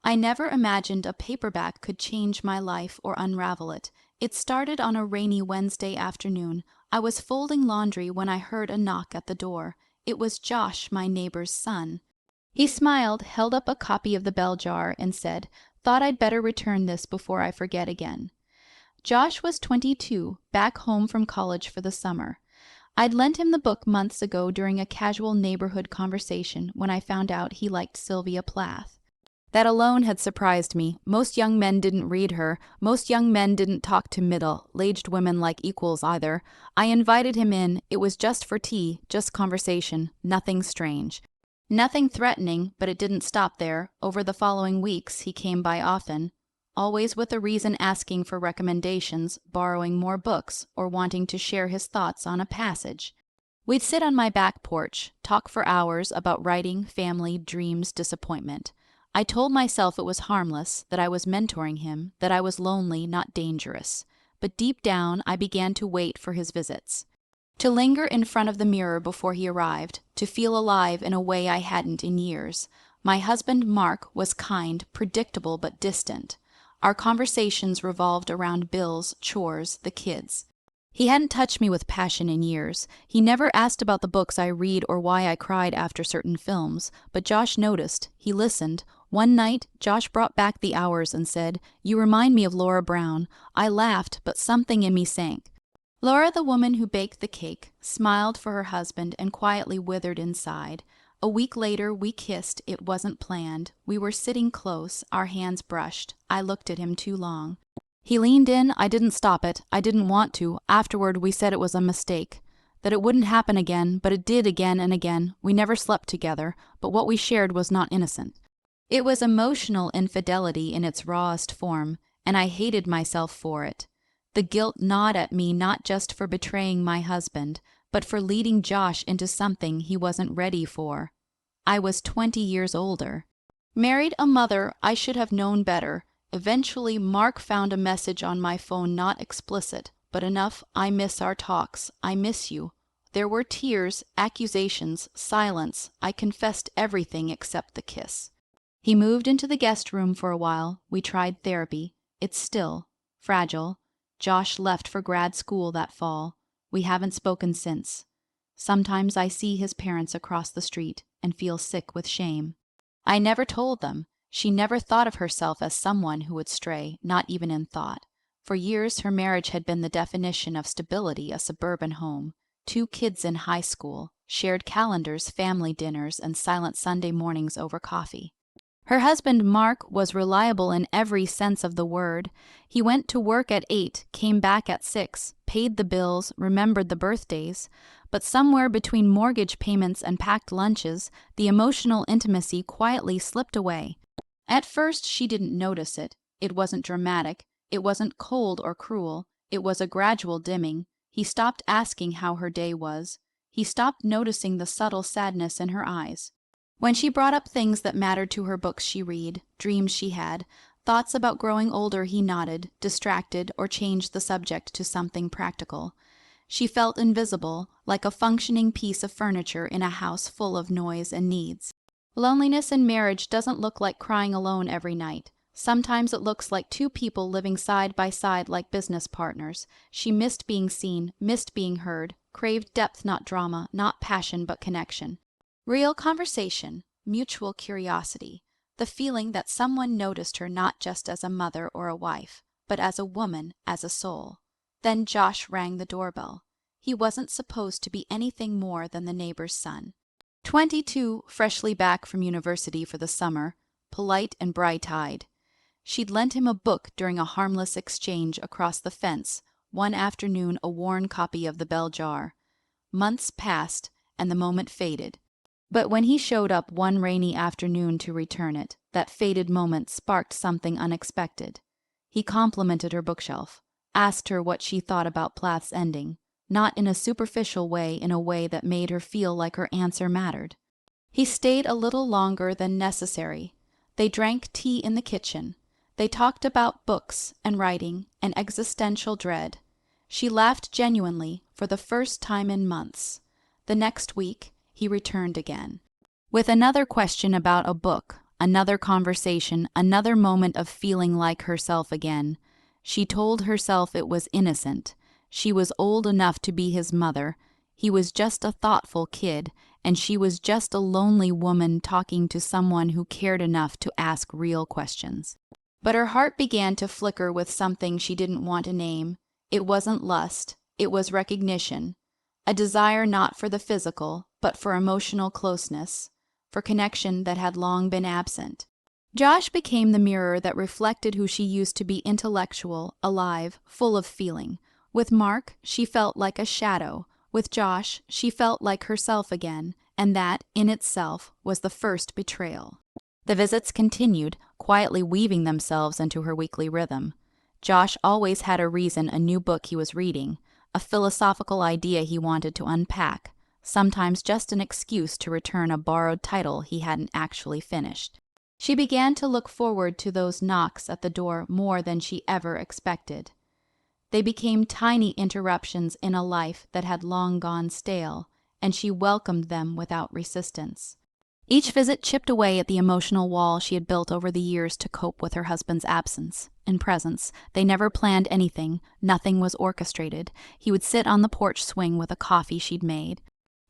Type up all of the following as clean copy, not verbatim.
I never imagined a paperback could change my life or unravel it. It started on a rainy Wednesday afternoon. I was folding laundry when I heard a knock at the door. It was Josh, my neighbor's son. He smiled, held up a copy of the bell jar, and said, "Thought I'd better return this before I forget again." Josh was 22, back home from college for the summer. I'd lent him the book months ago during a casual neighborhood conversation when I found out he liked Sylvia Plath. That alone had surprised me. Most young men didn't read her. Most young men didn't talk to middle-aged women like equals either. I invited him in. It was just for tea, just conversation, nothing strange. Nothing threatening, but it didn't stop there. Over the following weeks, he came by often, always with a reason, asking for recommendations, borrowing more books, or wanting to share his thoughts on a passage. We'd sit on my back porch, talk for hours about writing, family, dreams, disappointment. I told myself it was harmless, that I was mentoring him, that I was lonely, not dangerous. But deep down, I began to wait for his visits. To linger in front of the mirror before he arrived, to feel alive in a way I hadn't in years. My husband, Mark, was kind, predictable but distant. Our conversations revolved around bills, chores, the kids. He hadn't touched me with passion in years. He never asked about the books I read or why I cried after certain films, but Josh noticed. He listened. One night, Josh brought back the hours and said, "You remind me of Laura Brown." I laughed, but something in me sank. Laura, the woman who baked the cake, smiled for her husband and quietly withered inside. A week later, we kissed. It wasn't planned. We were sitting close, our hands brushed. I looked at him too long. He leaned in. I didn't stop it. I didn't want to. Afterward, we said it was a mistake, that it wouldn't happen again, but it did again and again. We never slept together, but what we shared was not innocent. It was emotional infidelity in its rawest form, and I hated myself for it. The guilt gnawed at me not just for betraying my husband, but for leading Josh into something he wasn't ready for. I was 20 years older. Married, a mother, I should have known better. Eventually, Mark found a message on my phone, not explicit, but enough: "I miss our talks. I miss you." There were tears, accusations, silence. I confessed everything except the kiss. He moved into the guest room for a while. We tried therapy. It's still fragile. Josh left for grad school that fall. We haven't spoken since. Sometimes I see his parents across the street and feel sick with shame. I never told them. She never thought of herself as someone who would stray, not even in thought. For years, her marriage had been the definition of stability, a suburban home. 2 kids in high school, shared calendars, family dinners, and silent Sunday mornings over coffee. Her husband, Mark, was reliable in every sense of the word. He went to work at 8, came back at 6, paid the bills, remembered the birthdays. But somewhere between mortgage payments and packed lunches, the emotional intimacy quietly slipped away. At first, she didn't notice it. It wasn't dramatic. It wasn't cold or cruel. It was a gradual dimming. He stopped asking how her day was. He stopped noticing the subtle sadness in her eyes. When she brought up things that mattered to her, books she read, dreams she had, thoughts about growing older, he nodded, distracted, or changed the subject to something practical. She felt invisible, like a functioning piece of furniture in a house full of noise and needs. Loneliness in marriage doesn't look like crying alone every night. Sometimes it looks like 2 people living side by side like business partners. She missed being seen, missed being heard, craved depth, not drama, not passion, but connection. Real conversation, mutual curiosity, the feeling that someone noticed her not just as a mother or a wife, but as a woman, as a soul. Then Josh rang the doorbell. He wasn't supposed to be anything more than the neighbor's son. 22, freshly back from university for the summer, polite and bright-eyed. She'd lent him a book during a harmless exchange across the fence, one afternoon, a worn copy of the bell jar. Months passed, and the moment faded. But when he showed up one rainy afternoon to return it, that faded moment sparked something unexpected. He complimented her bookshelf, asked her what she thought about Plath's ending, not in a superficial way, in a way that made her feel like her answer mattered. He stayed a little longer than necessary. They drank tea in the kitchen. They talked about books and writing and existential dread. She laughed genuinely for the first time in months. The next week, he returned again, with another question about a book. Another conversation, another moment of feeling like herself again. She told herself it was innocent. She was old enough to be his mother. He was just a thoughtful kid, and she was just a lonely woman talking to someone who cared enough to ask real questions. But her heart began to flicker with something she didn't want to name. It wasn't lust, it was recognition. A desire not for the physical, but for emotional closeness, for connection that had long been absent. Josh became the mirror that reflected who she used to be: intellectual, alive, full of feeling. With Mark, she felt like a shadow. With Josh, she felt like herself again, and that, in itself, was the first betrayal. The visits continued, quietly weaving themselves into her weekly rhythm. Josh always had a reason: a new book he was reading, a philosophical idea he wanted to unpack, sometimes just an excuse to return a borrowed title he hadn't actually finished. She began to look forward to those knocks at the door more than she ever expected. They became tiny interruptions in a life that had long gone stale, and she welcomed them without resistance. Each visit chipped away at the emotional wall she had built over the years to cope with her husband's absence and presence. They never planned anything, nothing was orchestrated. He would sit on the porch swing with a coffee she'd made.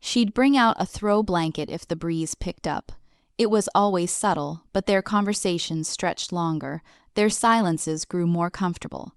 She'd bring out a throw blanket if the breeze picked up. It was always subtle, but their conversations stretched longer. Their silences grew more comfortable.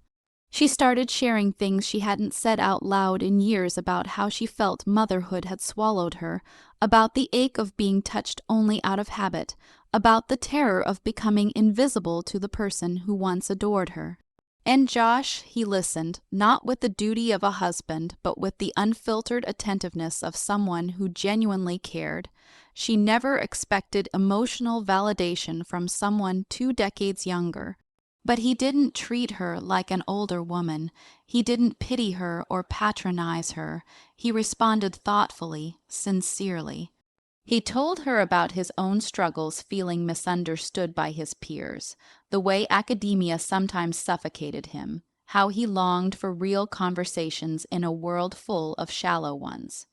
She started sharing things she hadn't said out loud in years about how she felt motherhood had swallowed her, about the ache of being touched only out of habit, about the terror of becoming invisible to the person who once adored her. And Josh, he listened, not with the duty of a husband, but with the unfiltered attentiveness of someone who genuinely cared. She never expected emotional validation from someone 2 decades younger. But he didn't treat her like an older woman. He didn't pity her or patronize her. He responded thoughtfully, sincerely. He told her about his own struggles feeling misunderstood by his peers, the way academia sometimes suffocated him, how he longed for real conversations in a world full of shallow ones.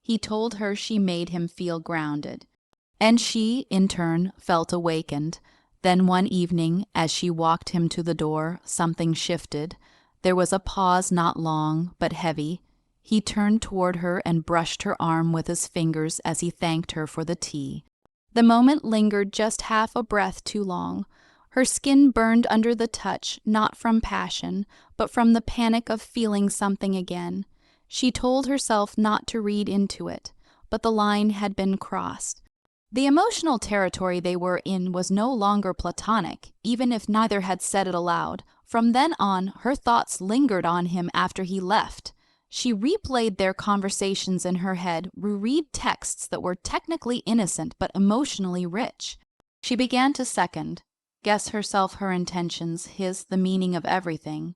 He told her she made him feel grounded, and she, in turn, felt awakened. Then one evening, as she walked him to the door, something shifted. There was a pause, not long, but heavy. He turned toward her and brushed her arm with his fingers as he thanked her for the tea. The moment lingered just half a breath too long. Her skin burned under the touch, not from passion, but from the panic of feeling something again. She told herself not to read into it, but the line had been crossed. The emotional territory they were in was no longer platonic, even if neither had said it aloud. From then on, her thoughts lingered on him after he left. She replayed their conversations in her head, reread texts that were technically innocent but emotionally rich. She began to second, guess herself her intentions, his the meaning of everything.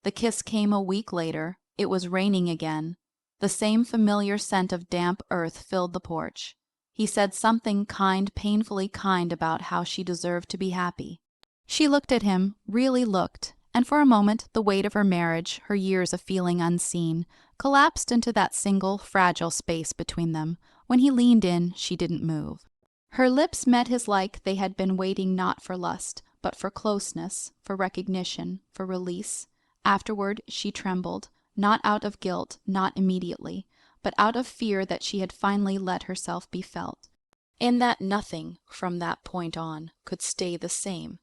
The kiss came a week later. It was raining again. The same familiar scent of damp earth filled the porch. He said something kind, painfully kind, about how she deserved to be happy. She looked at him, really looked, and for a moment the weight of her marriage, her years of feeling unseen, collapsed into that single, fragile space between them. When he leaned in, she didn't move. Her lips met his like they had been waiting not for lust, but for closeness, for recognition, for release. Afterward, she trembled, not out of guilt, not immediately, but out of fear that she had finally let herself be felt, and that nothing from that point on could stay the same.